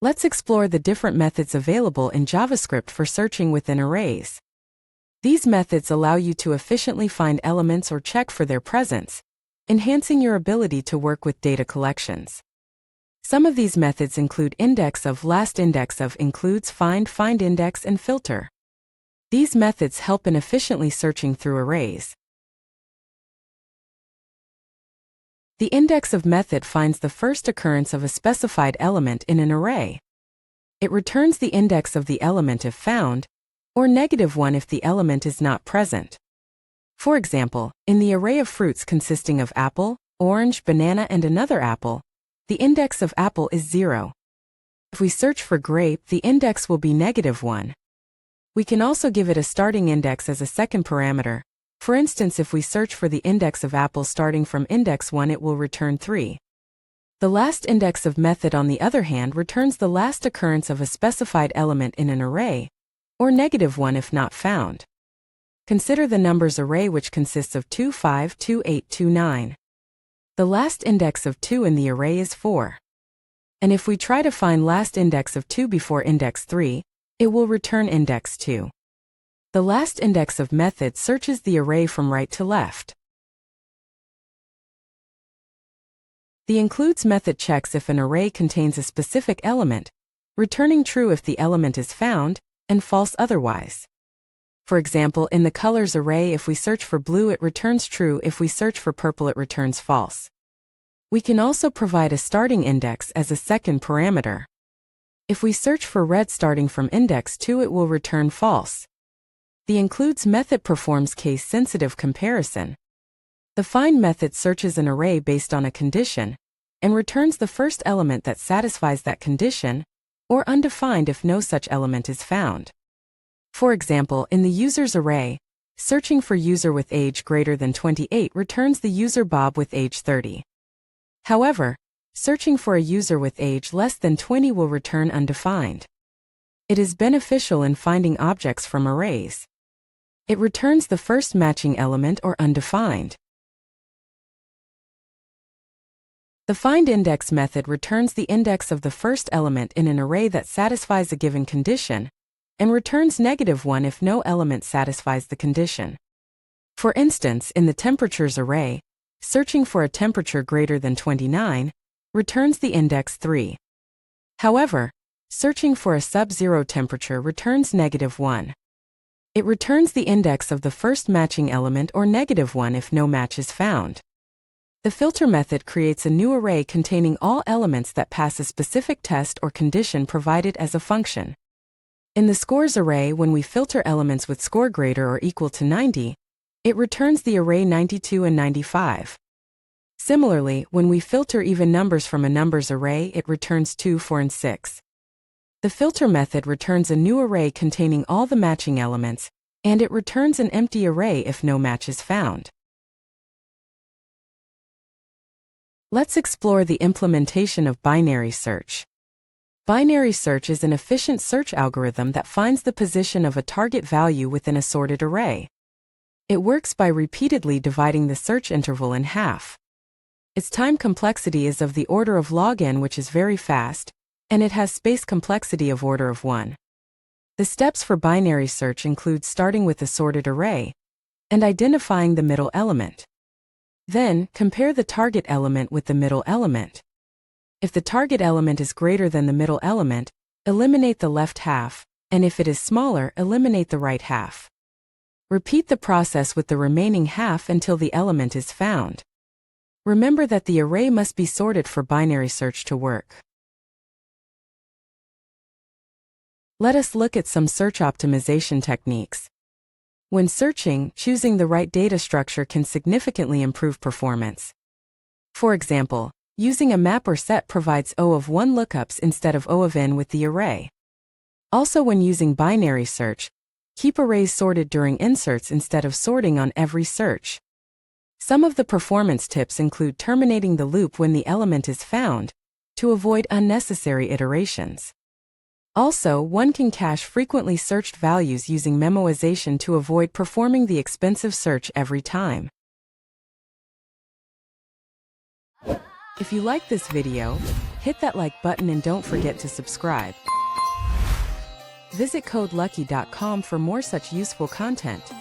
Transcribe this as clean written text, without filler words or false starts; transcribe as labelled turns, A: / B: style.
A: Let's explore the different methods available in JavaScript for searching within arrays. These methods allow you to efficiently find elements or check for their presence, enhancing your ability to work with data collections. Some of these methods include indexOf, lastIndexOf, includes findIndex, and filter. These methods help in efficiently searching through arrays. The indexOf method finds the first occurrence of a specified element in an array. It returns the index of the element if found, or -1 if the element is not present. For example, in the array of fruits consisting of apple, orange, banana, and another apple, the index of apple is 0. If we search for grape, the index will be -1. We can also give it a starting index as a second parameter. For instance, if we search for the index of apple starting from index 1, it will return 3. The lastIndexOf method, on the other hand, returns the last occurrence of a specified element in an array, or -1 if not found. Consider the numbers array, which consists of 2, 5, 2, 8, 2, 9. The last index of 2 in the array is 4. And if we try to find last index of 2 before index 3, it will return index 2. The lastIndexOf method searches the array from right to left. The includes method checks if an array contains a specific element, returning true if the element is found, and false otherwise. For example, in the colors array, if we search for blue, it returns true. If we search for purple, it returns false. We can also provide a starting index as a second parameter. If we search for red starting from index 2, it will return false. The includes method performs case-sensitive comparison. The find method searches an array based on a condition, and returns the first element that satisfies that condition, or undefined if no such element is found. For example, in the users array, searching for user with age greater than 28 returns the user Bob with age 30. However, searching for a user with age less than 20 will return undefined. It is beneficial in finding objects from arrays. It returns the first matching element or undefined. The findIndex method returns the index of the first element in an array that satisfies a given condition, and returns -1 if no element satisfies the condition. For instance, in the temperatures array, searching for a temperature greater than 29 returns the index 3. However, searching for a sub-zero temperature returns -1. It returns the index of the first matching element or -1 if no match is found. The filter method creates a new array containing all elements that pass a specific test or condition provided as a function. In the scores array, when we filter elements with score greater or equal to 90, it returns the array 92 and 95. Similarly, when we filter even numbers from a numbers array, it returns 2, 4, and 6. The filter method returns a new array containing all the matching elements, and it returns an empty array if no match is found. Let's explore the implementation of binary search. Binary search is an efficient search algorithm that finds the position of a target value within a sorted array. It works by repeatedly dividing the search interval in half. Its time complexity is of the order of log n, which is very fast, and it has space complexity of order of 1. The steps for binary search include starting with a sorted array and identifying the middle element. Then, compare the target element with the middle element. If the target element is greater than the middle element, eliminate the left half, and if it is smaller, eliminate the right half. Repeat the process with the remaining half until the element is found. Remember that the array must be sorted for binary search to work. Let us look at some search optimization techniques. When searching, choosing the right data structure can significantly improve performance. For example, using a map or set provides O of 1 lookups instead of O of n with the array. Also, when using binary search, keep arrays sorted during inserts instead of sorting on every search. Some of the performance tips include terminating the loop when the element is found, to avoid unnecessary iterations. Also, one can cache frequently searched values using memoization to avoid performing the expensive search every time. If you like this video, Hit that like button and don't forget to subscribe. Visit codelucky.com for more such useful content.